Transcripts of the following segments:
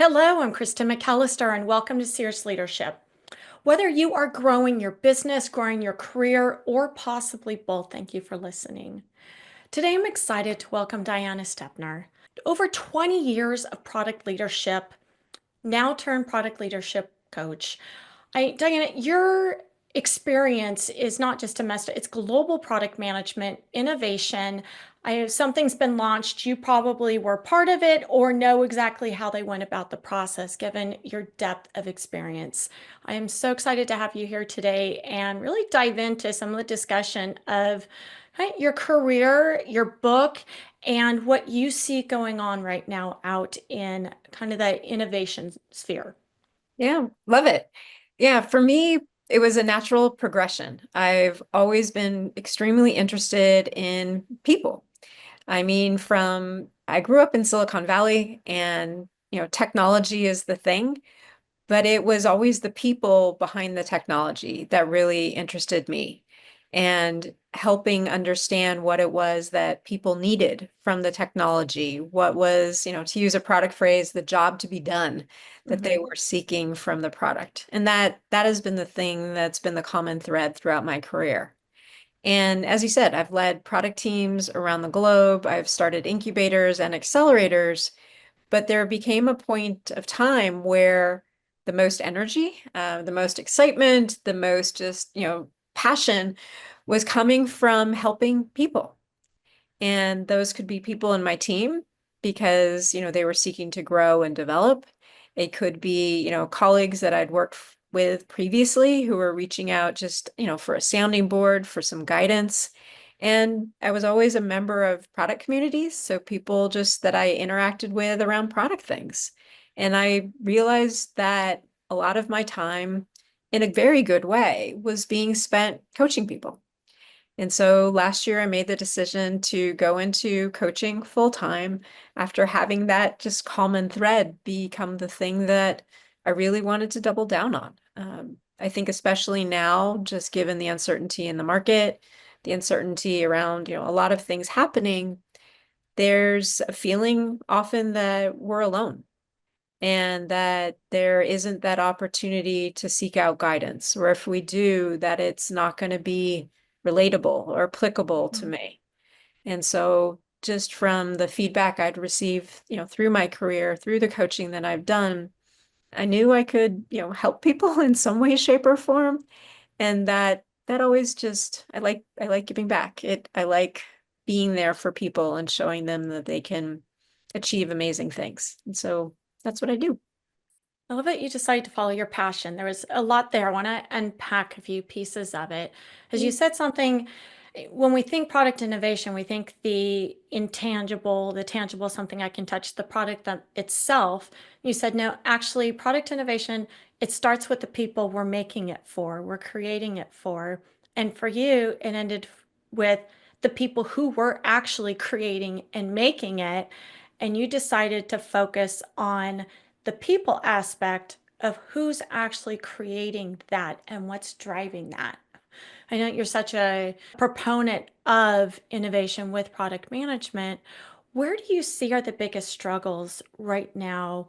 Hello, I'm Krista McAllister, and welcome to Cerius Leadership. Whether you are growing your business, growing your career, or possibly both, thank you for listening. Today, I'm excited to welcome Diana Stepner. Over 20 years of product leadership, now turned product leadership coach. Diana, your experience is not just domestic, it's global product management, innovation. If something's been launched, you probably were part of it or know exactly how they went about the process, given your depth of experience. I am so excited to have you here today and really dive into some of the discussion of your career, your book, and what you see going on right now out in kind of the innovation sphere. Yeah, love it. Yeah, for me, it was a natural progression. I've always been extremely interested in people. I mean, I grew up in Silicon Valley and, technology is the thing, but it was always the people behind the technology that really interested me and helping understand what it was that people needed from the technology, what was, to use a product phrase, the job to be done that they Mhm. were seeking from the product. And that has been the thing that's been the common thread throughout my career. And as you said, I've led product teams around the globe. I've started incubators and accelerators, but there became a point of time where the most energy, the most excitement, the most just, passion was coming from helping people. And those could be people in my team because, they were seeking to grow and develop. It could be, colleagues that I'd worked with previously who were reaching out just, for a sounding board, for some guidance. And I was always a member of product communities, so people just that I interacted with around product things. And I realized that a lot of my time, in a very good way, was being spent coaching people. And so last year I made the decision to go into coaching full time after having that just common thread become the thing that I really wanted to double down on. I think especially now, just given the uncertainty in the market, the uncertainty around, a lot of things happening, there's a feeling often that we're alone and that there isn't that opportunity to seek out guidance, or if we do, that it's not going to be relatable or applicable to me. And so just from the feedback I'd received, through my career, through the coaching that I've done, I knew I could, help people in some way, shape, or form. And that always just I like giving back. I like being there for people and showing them that they can achieve amazing things. And so that's what I do. I love that you decided to follow your passion. There was a lot there. I want to unpack a few pieces of it. As you said something, when we think product innovation, we think the intangible, the tangible, something I can touch, the product that itself. You said, no, actually, product innovation, it starts with the people we're making it for, we're creating it for. And for you, it ended with the people who were actually creating and making it. And you decided to focus on the people aspect of who's actually creating that and what's driving that. I know you're such a proponent of innovation with product management. Where do you see are the biggest struggles right now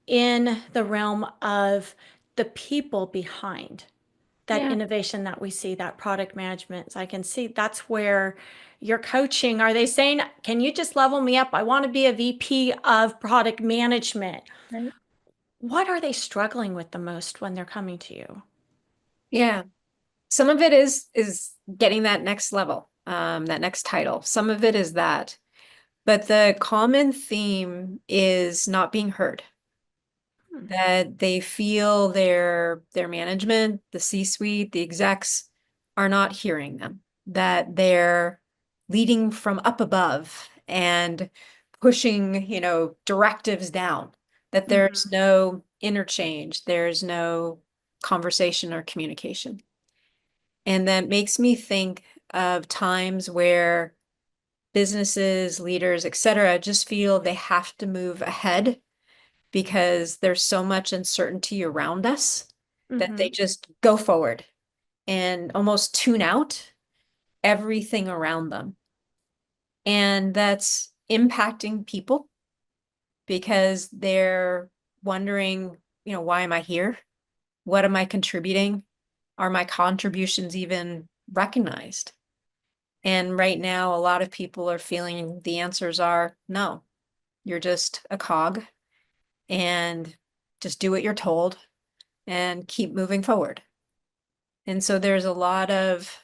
in the realm of the people behind that Yeah. innovation that we see, that product management? So I can see that's where you're coaching. Are they saying, can you just level me up? I want to be a VP of product management. Right. What are they struggling with the most when they're coming to you? Yeah. Some of it is getting that next level, that next title. Some of it is that. But the common theme is not being heard, Hmm. that they feel their management, the C-suite, the execs are not hearing them, that they're leading from up above and pushing, directives down, that there's Mhm. no interchange, there's no conversation or communication. And that makes me think of times where businesses, leaders, et cetera, just feel they have to move ahead because there's so much uncertainty around us that they Mhm. just go forward and almost tune out everything around them. And that's impacting people because they're wondering, why am I here? What am I contributing? Are my contributions even recognized? And right now, a lot of people are feeling the answers are no, you're just a cog and just do what you're told and keep moving forward. And so there's a lot of,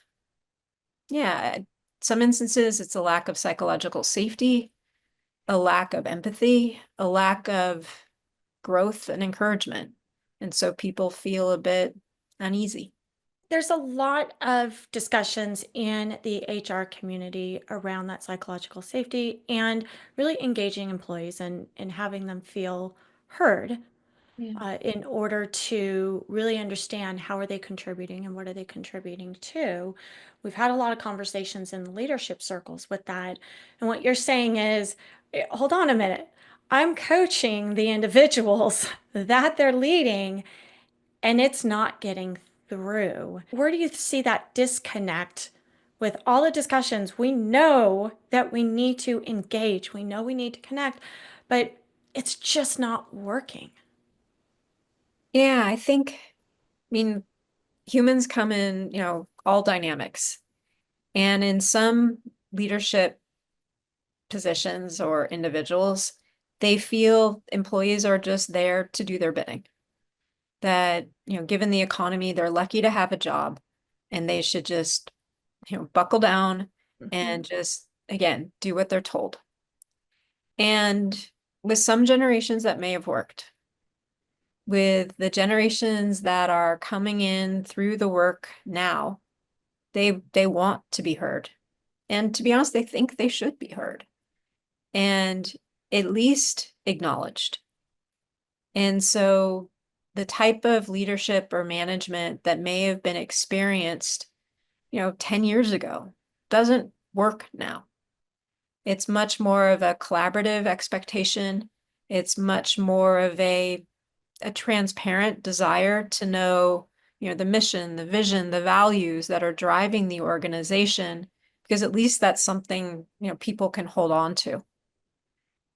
yeah, some instances it's a lack of psychological safety, a lack of empathy, a lack of growth and encouragement. And so people feel a bit uneasy. There's a lot of discussions in the HR community around that psychological safety and really engaging employees and having them feel heard Yeah. in order to really understand how are they contributing and what are they contributing to. We've had a lot of conversations in the leadership circles with that. And what you're saying is, hold on a minute. I'm coaching the individuals that they're leading and it's not getting through. Where do you see that disconnect with all the discussions? We know that we need to engage, we know we need to connect, but it's just not working. Yeah, I mean, humans come in, all dynamics. And in some leadership positions or individuals, they feel employees are just there to do their bidding. That, given the economy, they're lucky to have a job and they should just, buckle down and Mhm. just, again, do what they're told. And with some generations that may have worked. With the generations that are coming in through the work now, they want to be heard. And to be honest, they think they should be heard and at least acknowledged. And so the type of leadership or management that may have been experienced, 10 years ago doesn't work now. It's much more of a collaborative expectation. It's much more of a transparent desire to know, the mission, the vision, the values that are driving the organization, because at least that's something, people can hold on to.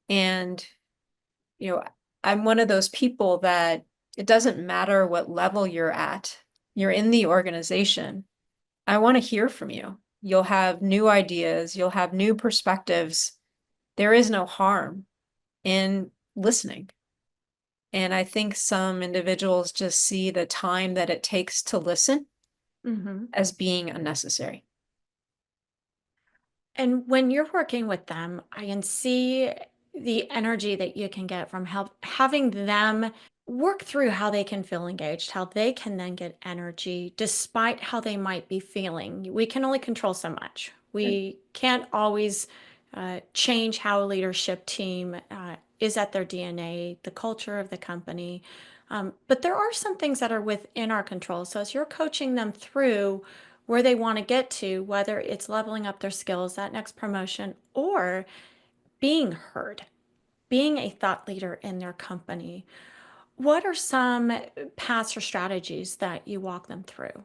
And, you know, I'm one of those people that it doesn't matter what level you're in the organization. I want to hear from you. You'll have new ideas, you'll have new perspectives. There is no harm in listening. And I think some individuals just see the time that it takes to listen Mhm. as being unnecessary. And when you're working with them, I can see the energy that you can get from having them work through how they can feel engaged, how they can then get energy despite how they might be feeling. We can only control so much. We can't always change how a leadership team is at their DNA, the culture of the company. But there are some things that are within our control. So as you're coaching them through where they want to get to, whether it's leveling up their skills, that next promotion, or being heard, being a thought leader in their company. What are some paths or strategies that you walk them through?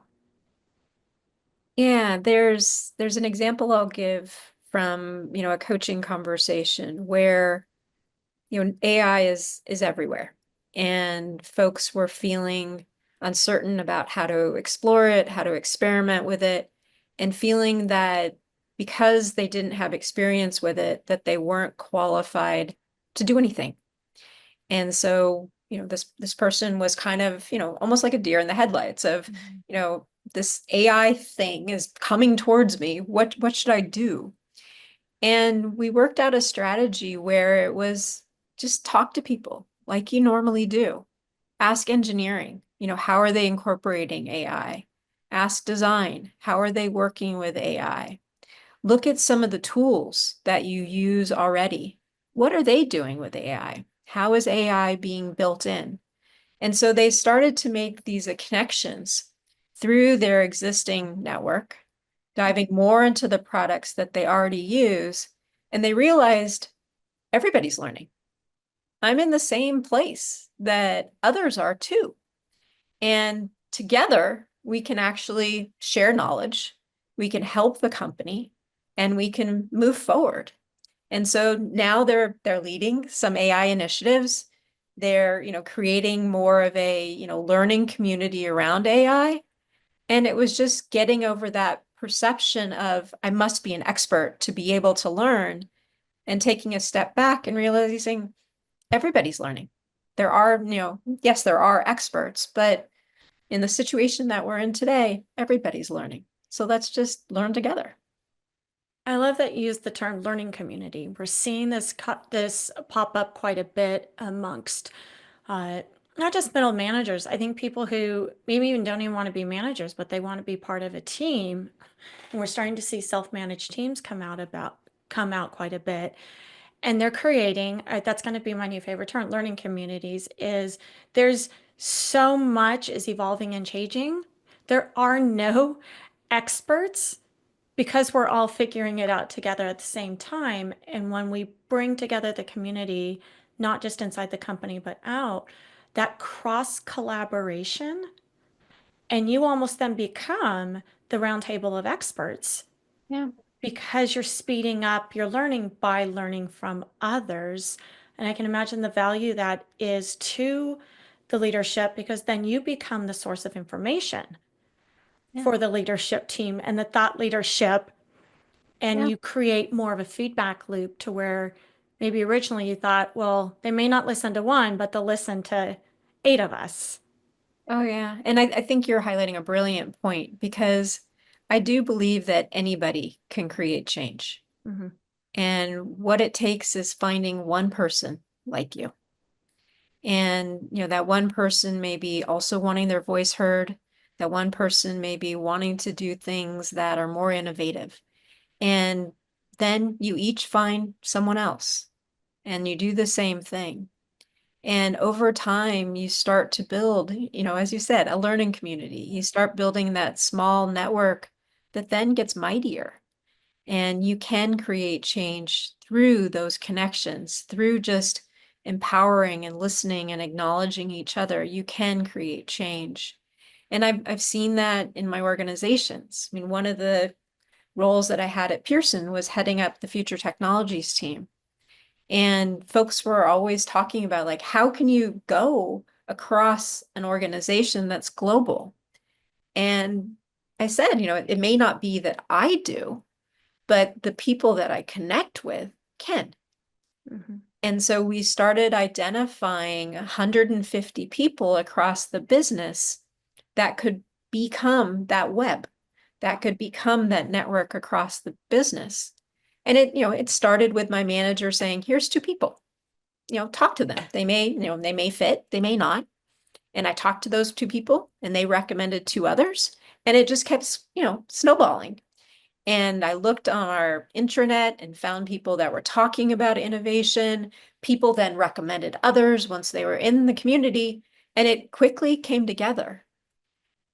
Yeah, there's an example I'll give from, a coaching conversation where, AI is everywhere and folks were feeling uncertain about how to explore it, how to experiment with it, and feeling that because they didn't have experience with it, that they weren't qualified to do anything. And so, this person was kind of, almost like a deer in the headlights of, Mhm. this AI thing is coming towards me. What should I do? And we worked out a strategy where it was just talk to people like you normally do. Ask engineering, how are they incorporating AI? Ask design, how are they working with AI? Look at some of the tools that you use already. What are they doing with AI? How is AI being built in? And so they started to make these connections through their existing network, diving more into the products that they already use. And they realized everybody's learning. I'm in the same place that others are too. And together, we can actually share knowledge, we can help the company, and we can move forward. And so now they're leading some AI initiatives. They're, creating more of a, learning community around AI. And it was just getting over that perception of I must be an expert to be able to learn, and taking a step back and realizing everybody's learning. There are, yes, there are experts, but in the situation that we're in today, everybody's learning. So let's just learn together. I love that you use the term learning community. We're seeing this pop up quite a bit amongst uh, not just middle managers. I think people who maybe even don't even want to be managers, but they want to be part of a team. And we're starting to see self-managed teams come out quite a bit. And they're creating, that's going to be my new favorite term, learning communities, is there's so much is evolving and changing. There are no experts because we're all figuring it out together at the same time. And when we bring together the community, not just inside the company, but out, that cross collaboration, and you almost then become the round table of experts Yeah. because you're speeding up your learning by learning from others. And I can imagine the value that is to the leadership because then you become the source of information Yeah. for the leadership team and the thought leadership. And Yeah. you create more of a feedback loop to where maybe originally you thought, well, they may not listen to one, but they'll listen to eight of us. Oh, yeah. And I think you're highlighting a brilliant point, because I do believe that anybody can create change. Mm-hmm. And what it takes is finding one person like you. And, that one person may be also wanting their voice heard. That one person may be wanting to do things that are more innovative. And then you each find someone else and you do the same thing. And over time, you start to build, as you said, a learning community. You start building that small network that then gets mightier. And you can create change through those connections, through just empowering and listening and acknowledging each other. You can create change. And I've seen that in my organizations. I mean, one of the roles that I had at Pearson was heading up the future technologies team. And folks were always talking about, like, how can you go across an organization that's global? And I said, it may not be that I do, but the people that I connect with can. Mm-hmm. And so we started identifying 150 people across the business that could become that web, that could become that network across the business. And it started with my manager saying, here's two people, talk to them. They may fit, they may not. And I talked to those two people and they recommended two others. And it just kept, snowballing. And I looked on our intranet and found people that were talking about innovation. People then recommended others once they were in the community, and it quickly came together.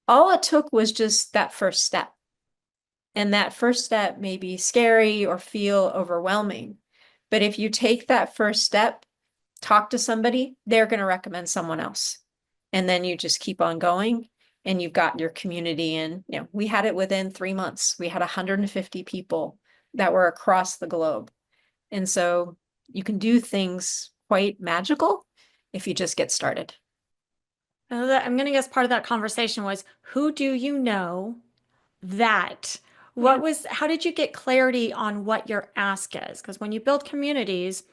All it took was just that first step. And that first step may be scary or feel overwhelming. But if you take that first step, talk to somebody, they're going to recommend someone else. And then you just keep on going and you've got your community. And, we had it within 3 months. We had 150 people that were across the globe. And so you can do things quite magical if you just get started. I'm going to guess part of that conversation was who do you know that? Yeah, How did you get clarity on what your ask is? Because when you build communities,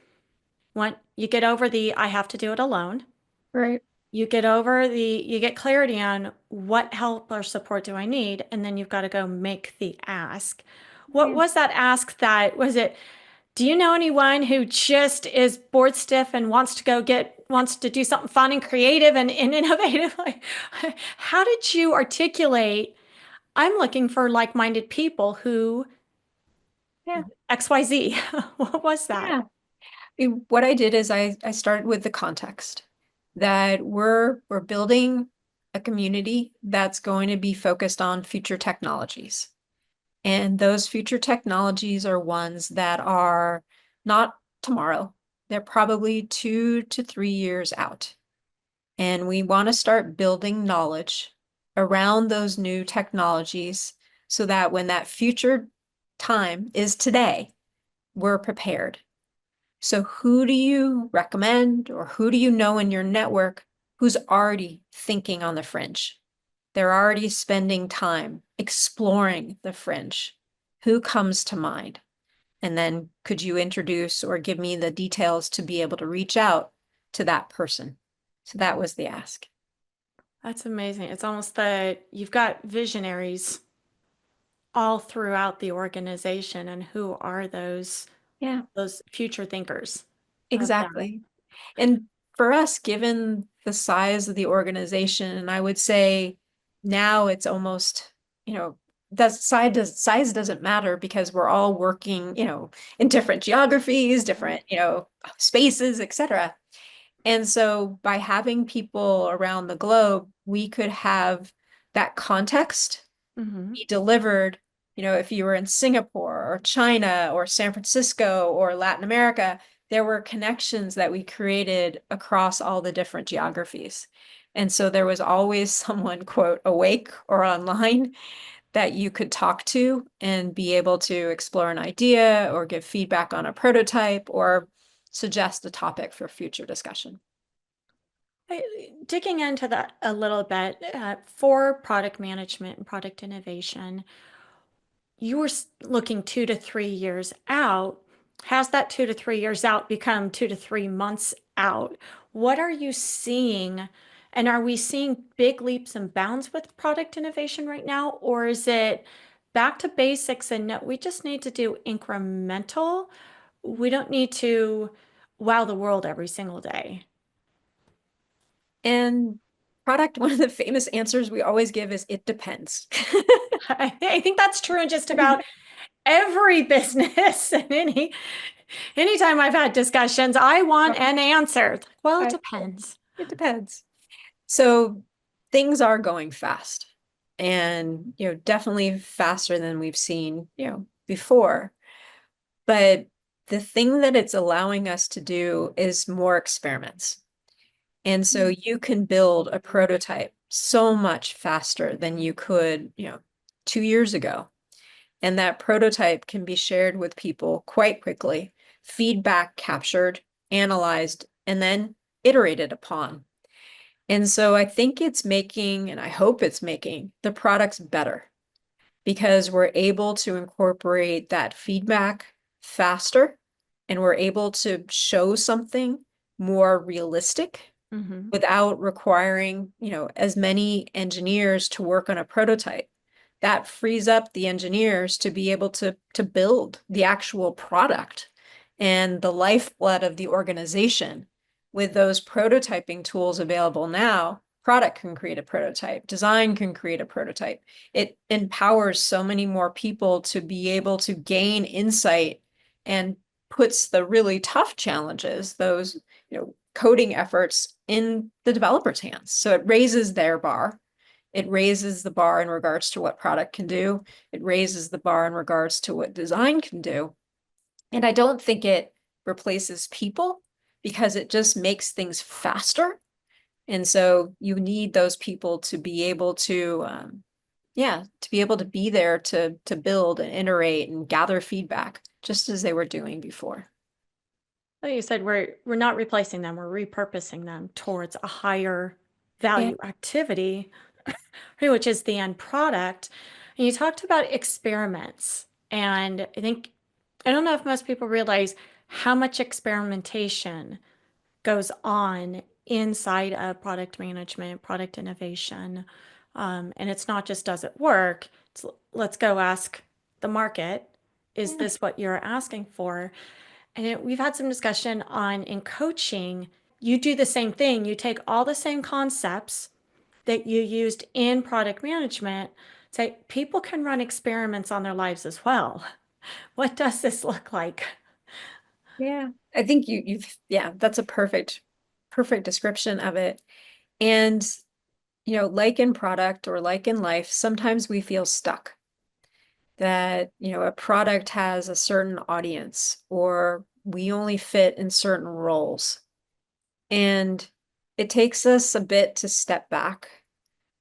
when you get over the I have to do it alone, right. you get clarity on what help or support do I need, and then you've got to go make the ask. What Yeah. was that ask that was it? Do you know anyone who just is bored stiff and wants to do something fun and creative and innovative? Like, how did you articulate, I'm looking for like-minded people who Yeah. XYZ? What was that? Yeah. What I did is I started with the context that we're building a community that's going to be focused on future technologies. And those future technologies are ones that are not tomorrow. They're probably 2 to 3 years out. And we want to start building knowledge around those new technologies so that when that future time is today, we're prepared. So who do you recommend or who do you know in your network who's already thinking on the fringe? They're already spending time exploring the fringe. Who comes to mind? And then could you introduce or give me the details to be able to reach out to that person? So that was the ask. That's amazing. It's almost that you've got visionaries all throughout the organization, and who are Yeah, those future thinkers of that? exactly. And for us, given the size of the organization, I would say now it's almost, that size doesn't matter because we're all working, in different geographies, different, spaces, etc. And so by having people around the globe, we could have that context Mm-hmm. be delivered, if you were in Singapore or China or San Francisco or Latin America, there were connections that we created across all the different geographies. And so there was always someone, quote, awake or online that you could talk to and be able to explore an idea or give feedback on a prototype or suggest a topic for future discussion. Digging into that a little bit, for product management and product innovation, you were looking 2 to 3 years out. Has that 2 to 3 years out become 2 to 3 months out? What are you seeing? And are we seeing big leaps and bounds with product innovation right now? Or is it back to basics and no, we just need to do incremental? We don't need to wow the world every single day. And product, one of the famous answers we always give is it depends. I think that's true in just about every business and anytime I've had discussions, I want an answer. Well, it Right. depends. It depends. So things are going fast and, definitely faster than we've seen, before. But the thing that it's allowing us to do is more experiments. And so you can build a prototype so much faster than you could, 2 years ago. And that prototype can be shared with people quite quickly, feedback captured, analyzed, and then iterated upon. And so I think it's making, and I hope it's making the products better because we're able to incorporate that feedback faster and we're able to show something more realistic Hmm. without requiring, as many engineers to work on a prototype. That frees up the engineers to be able to build the actual product and the lifeblood of the organization. With those prototyping tools available now, product can create a prototype, design can create a prototype. It empowers so many more people to be able to gain insight and puts the really tough challenges, those, coding efforts in the developer's hands. So it raises their bar. It raises the bar in regards to what product can do. It raises the bar in regards to what design can do. And I don't think it replaces people because it just makes things faster. And so you need those people to be able to, yeah, to be able to be there to build and iterate and gather feedback, just as they were doing before. Like you said, we're not replacing them, we're repurposing them towards a higher Yeah. value activity, which is the end product. And you talked about experiments. And I don't know if most people realize how much experimentation goes on inside of product management, product innovation. And it's not just does it work? It's let's go ask the market, is Yeah. this what you're asking for? And we've had some discussion on in coaching, you do the same thing. You take all the same concepts that you used in product management, say people can run experiments on their lives as well. What does this look like? Yeah. I think yeah, that's a perfect description of it. And, like in product or like in life, sometimes we feel stuck that, a product has a certain audience or we only fit in certain roles. And it takes us a bit to step back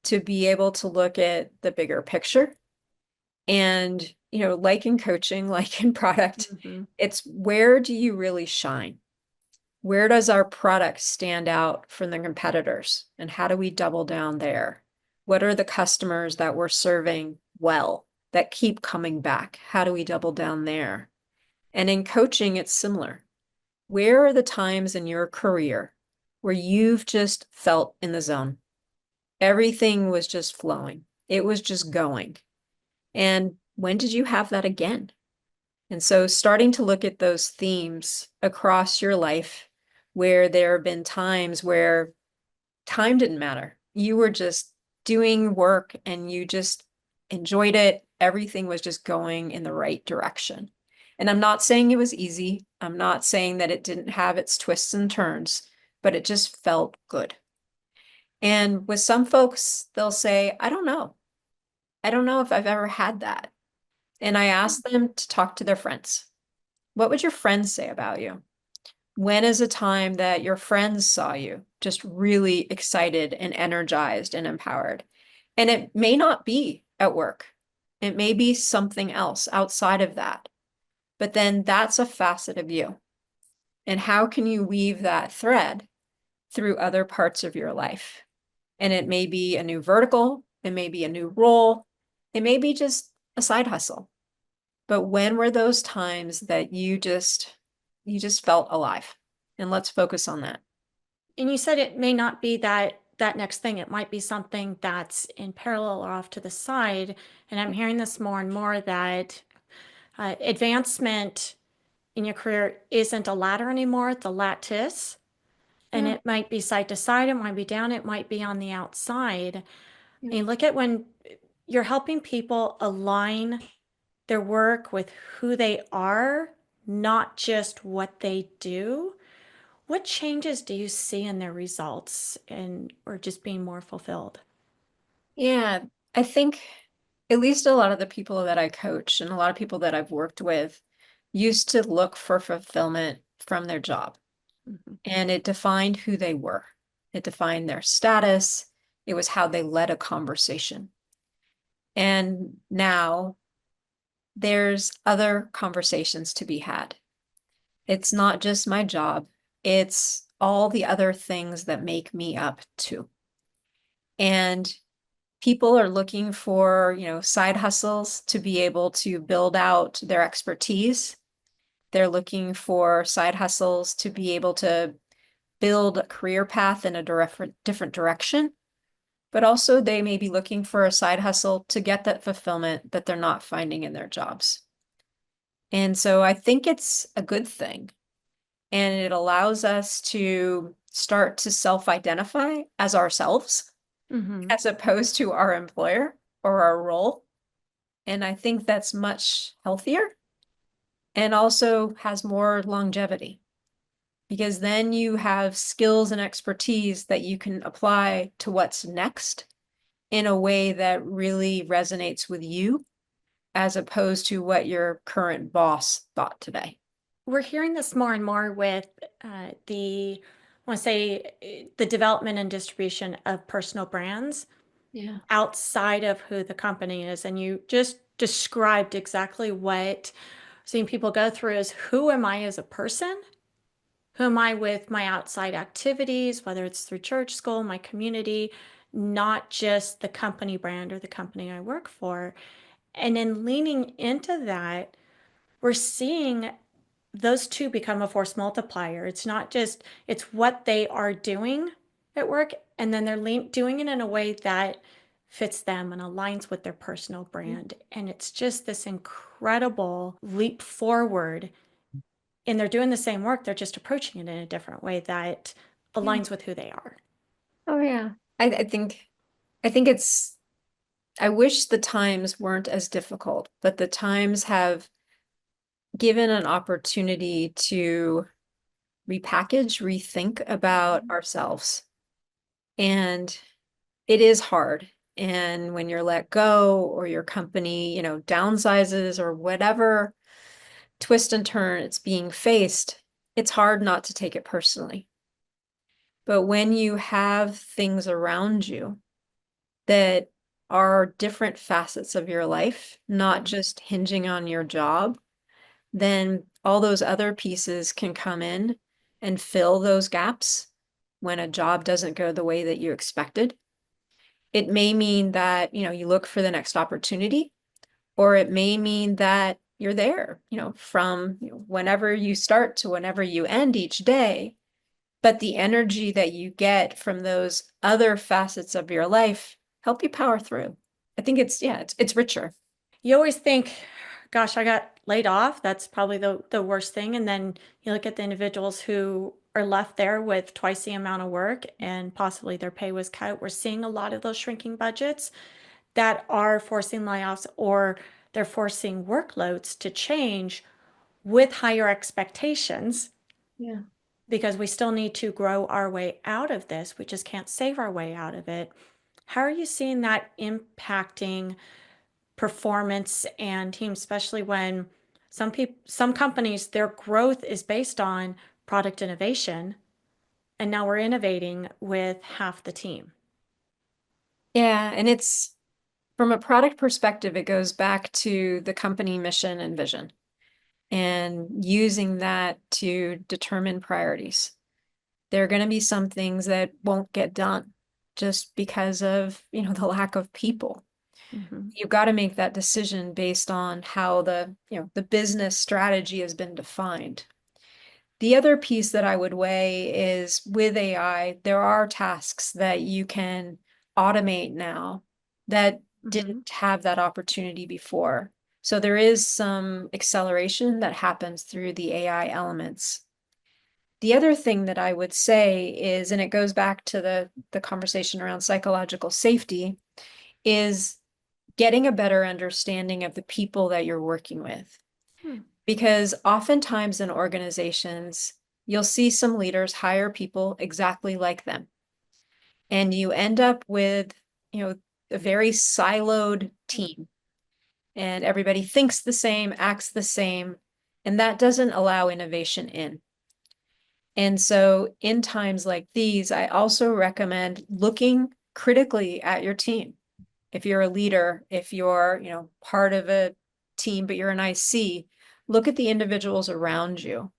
to be able to look at the bigger picture And, like in coaching, like in product, Hmm. it's where do you really shine? Where does our product stand out from the competitors? And how do we double down there? What are the customers that we're serving well that keep coming back? How do we double down there? And in coaching, it's similar. Where are the times in your career where you've just felt in the zone? Everything was just flowing. It was just going. And when did you have that again? And so starting to look at those themes across your life where there have been times where time didn't matter. You were just doing work and you just enjoyed it. Everything was just going in the right direction. And I'm not saying it was easy. I'm not saying that it didn't have its twists and turns, but it just felt good. And with some folks, they'll say, I don't know. I don't know if I've ever had that. And I ask them to talk to their friends. What would your friends say about you? When is a time that your friends saw you just really excited and energized and empowered? And it may not be at work. It may be something else outside of that. But then that's a facet of you. And how can you weave that thread through other parts of your life? And it may be a new vertical, it may be a new role, it may be just a side hustle. But when were those times that you just felt alive? And let's focus on that. And you said it may not be that next thing. It might be something that's in parallel or off to the side. And I'm hearing this more and more that advancement in your career isn't a ladder anymore, it's a lattice. And Yeah. it might be side to side, it might be down, it might be on the outside. Yeah. And you look at when you're helping people align their work with who they are, not just what they do. What changes do you see in their results and or just being more fulfilled? Yeah, I think at least a lot of the people that I coach and a lot of people that I've worked with used to look for fulfillment from their job. Mhm. And it defined who they were. It defined their status. It was how they led a conversation. And now there's other conversations to be had. It's not just my job, it's all the other things that make me up too. And people are looking for, side hustles to be able to build out their expertise. They're looking for side hustles to be able to build a career path in a different direction. But also, they may be looking for a side hustle to get that fulfillment that they're not finding in their jobs. And so I think it's a good thing. And it allows us to start to self-identify as ourselves Mhm. as opposed to our employer or our role. And I think that's much healthier and also has more longevity because then you have skills and expertise that you can apply to what's next in a way that really resonates with you as opposed to what your current boss thought today. We're hearing this more and more with I want to say, the development and distribution of personal brands Yeah. outside of who the company is. And you just described exactly what seeing people go through is who am I as a person? Who am I with my outside activities, whether it's through church, school, my community, not just the company brand or the company I work for. And in leaning into that, we're seeing those two become a force multiplier. It's not just, it's what they are doing at work, and then they're doing it in a way that fits them and aligns with their personal brand. And it's just this incredible leap forward. And they're doing the same work, they're just approaching it in a different way that Yeah. aligns with who they are. Oh yeah. I think I wish the times weren't as difficult, but the times have given an opportunity to repackage, rethink about ourselves. And it is hard. And when you're let go or your company, downsizes or whatever twist and turn it's being faced, it's hard not to take it personally. But when you have things around you that are different facets of your life, not Mhm. just hinging on your job, then all those other pieces can come in and fill those gaps when a job doesn't go the way that you expected. It may mean that, you look for the next opportunity, or it may mean that you're there, from whenever you start to whenever you end each day. But the energy that you get from those other facets of your life help you power through. I think it's richer. You always think, gosh, I got laid off. That's probably the worst thing. And then you look at the individuals who are left there with twice the amount of work and possibly their pay was cut. We're seeing a lot of those shrinking budgets that are forcing layoffs, or they're forcing workloads to change with higher expectations Yeah. because we still need to grow our way out of this. We just can't save our way out of it. How are you seeing that impacting performance and teams, especially when some companies, their growth is based on product innovation, and now we're innovating with half the team? Yeah, and it's from a product perspective, it goes back to the company mission and vision and using that to determine priorities. There are going to be some things that won't get done just because of, the lack of people. Mhm. You've got to make that decision based on how the business strategy has been defined. The other piece that I would weigh is with AI, there are tasks that you can automate now that Mhm. didn't have that opportunity before. So there is some acceleration that happens through the AI elements. The other thing that I would say is, and it goes back to the conversation around psychological safety, is getting a better understanding of the people that you're working with. Hmm. Because oftentimes in organizations, you'll see some leaders hire people exactly like them. And you end up with, a very siloed team. And everybody thinks the same, acts the same, and that doesn't allow innovation in. And so in times like these, I also recommend looking critically at your team. If you're a leader, if you're, part of a team, but you're an IC, look at the individuals around you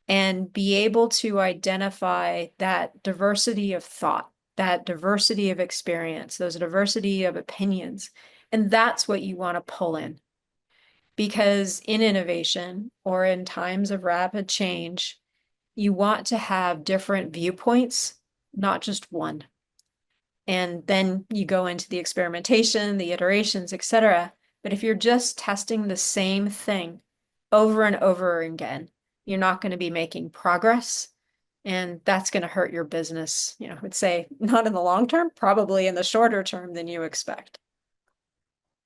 and be able to identify that diversity of thought, that diversity of experience, those diversity of opinions. And that's what you want to pull in. Because in innovation or in times of rapid change, you want to have different viewpoints, not just one. And then you go into the experimentation, the iterations, etc. But if you're just testing the same thing over and over again, you're not going to be making progress. And that's going to hurt your business, I would say not in the long term, probably in the shorter term than you expect.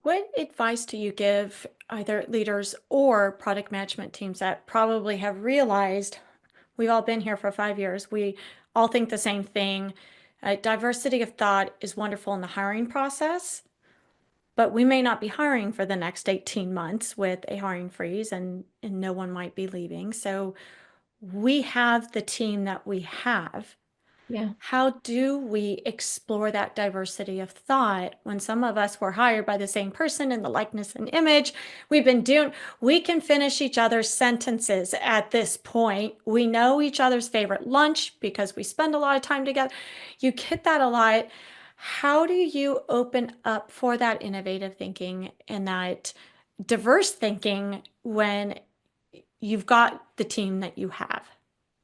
What advice do you give either leaders or product management teams that probably have realized we've all been here for 5 years? We all think the same thing. Diversity of thought is wonderful in the hiring process, but we may not be hiring for the next 18 months with a hiring freeze, and no one might be leaving. So we have the team that we have. Yeah. How do we explore that diversity of thought when some of us were hired by the same person in the likeness and image? We can finish each other's sentences at this point. We know each other's favorite lunch because we spend a lot of time together. You get that a lot. How do you open up for that innovative thinking and that diverse thinking when you've got the team that you have?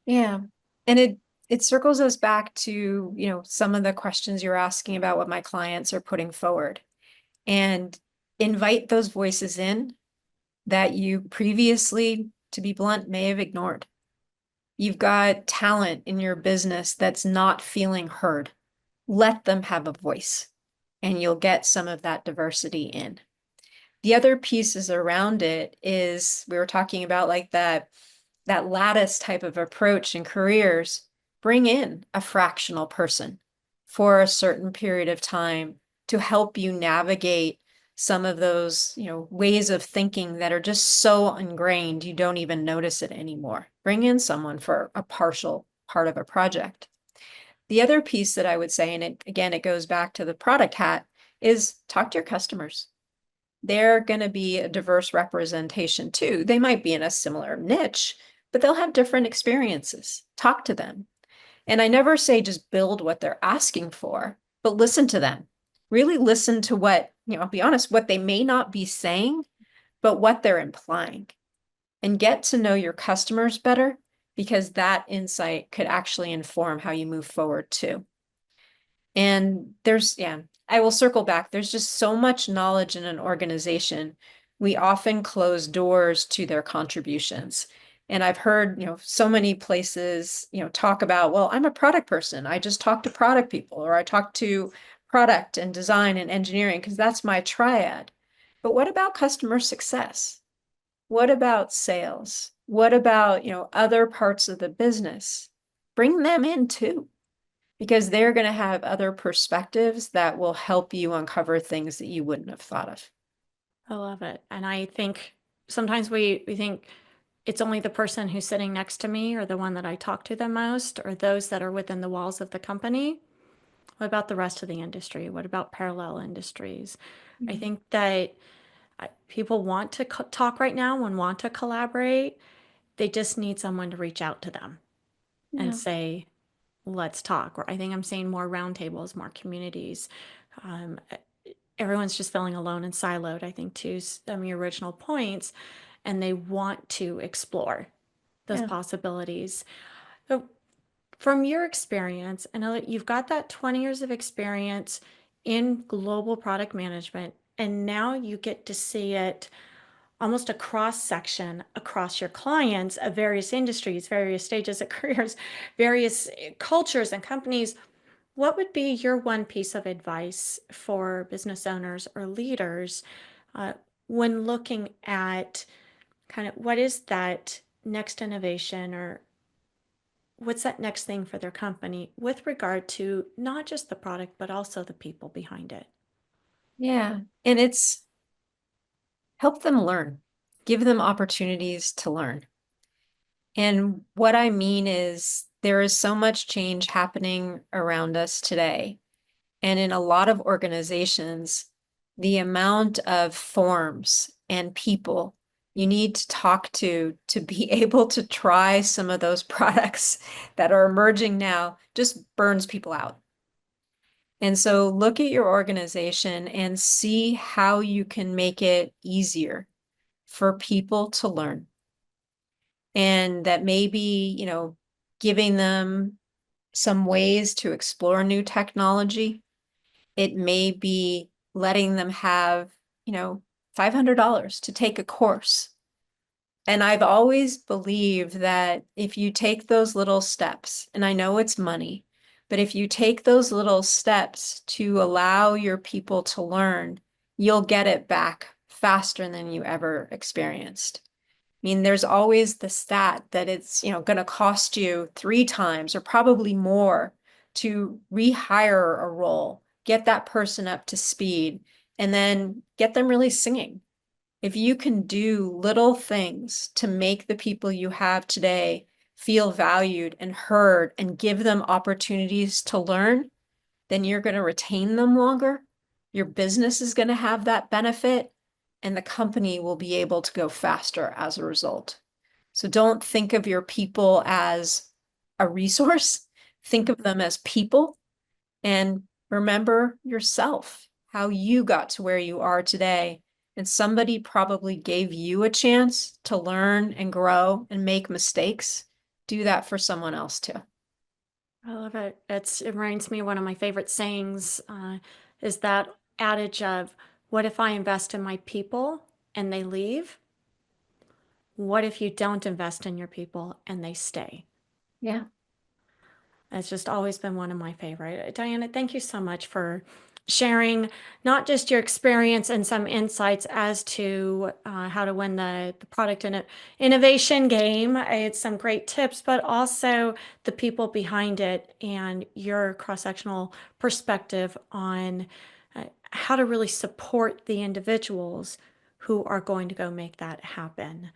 Yeah. And it circles us back to, some of the questions you're asking about what my clients are putting forward and invite those voices in that you previously, to be blunt, may have ignored. You've got talent in your business that's not feeling heard. Let them have a voice and you'll get some of that diversity in. The other pieces around it is we were talking about like that lattice type of approach in careers. Bring in a fractional person for a certain period of time to help you navigate some of those, ways of thinking that are just so ingrained you don't even notice it anymore. Bring in someone for a partial part of a project. The other piece that I would say, and again, it goes back to the product hat, is talk to your customers. They're going to be a diverse representation too. They might be in a similar niche, but they'll have different experiences. Talk to them. And I never say just build what they're asking for, but listen to them. Really listen to what, I'll be honest, what they may not be saying, but what they're implying. And get to know your customers better because that insight could actually inform how you move forward too. And yeah, I will circle back. There's just so much knowledge in an organization. We often close doors to their contributions. And I've heard, so many places, talk about, well, I'm a product person. I just talk to product people, or I talk to product and design and engineering because that's my triad. But what about customer success? What about sales? What about, other parts of the business? Bring them in too because they're going to have other perspectives that will help you uncover things that you wouldn't have thought of. I love it. And I think sometimes we think it's only the person who's sitting next to me or the one that I talk to the most or those that are within the walls of the company. What about the rest of the industry? What about parallel industries? I Mhm. think that people want to talk right now and want to collaborate. They just need someone to reach out to them and Yeah. say, let's talk. Or I think I'm seeing more roundtables, more communities. Um, Everyone's just feeling alone and siloed, I think, to some of your original points, and they want to explore those Yeah. possibilities. So from your experience, I know that you've got that 20 years of experience in global product management, and now you get to see it almost a cross section across your clients of various industries, various stages of careers, various cultures and companies. What would be your one piece of advice for business owners or leaders uh, when looking at kind of what is that next innovation or what's that next thing for their company with regard to not just the product, but also the people behind it? Yeah. And it's help them learn, give them opportunities to learn. And what I mean is there is so much change happening around us today. And in a lot of organizations, the amount of forms and people you need to talk to be able to try some of those products that are emerging now just burns people out. And so look at your organization and see how you can make it easier for people to learn. And that maybe, giving them some ways to explore new technology. It may be letting them have, you know, $500 to take a course. And I've always believed that if you take those little steps, and I know it's money, but if you take those little steps to allow your people to learn, you'll get it back faster than you ever experienced. I mean, there's always the stat that it's, going to cost you 3 times or probably more to rehire a role, get that person up to speed, and then get them really singing. If you can do little things to make the people you have today feel valued and heard and give them opportunities to learn, then you're going to retain them longer. Your business is going to have that benefit, and the company will be able to go faster as a result. So don't think of your people as a resource. Think of them as people and remember yourself, how you got to where you are today. And somebody probably gave you a chance to learn and grow and make mistakes. Do that for someone else too. I love it. It reminds me of one of my favorite sayings is that adage of, what if I invest in my people and they leave? What if you don't invest in your people and they stay? Yeah. It's just always been one of my favorite. Diana, thank you so much for sharing not just your experience and some insights as to how to win the product in innovation game. It's some great tips, but also the people behind it and your cross-sectional perspective on how to really support the individuals who are going to go make that happen.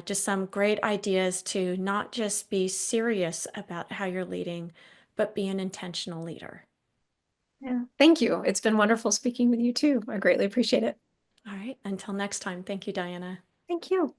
Just some great ideas to not just be serious about how you're leading, but be an intentional leader. Yeah. Thank you. It's been wonderful speaking with you too. I greatly appreciate it. All right. Until next time. Thank you, Diana. Thank you.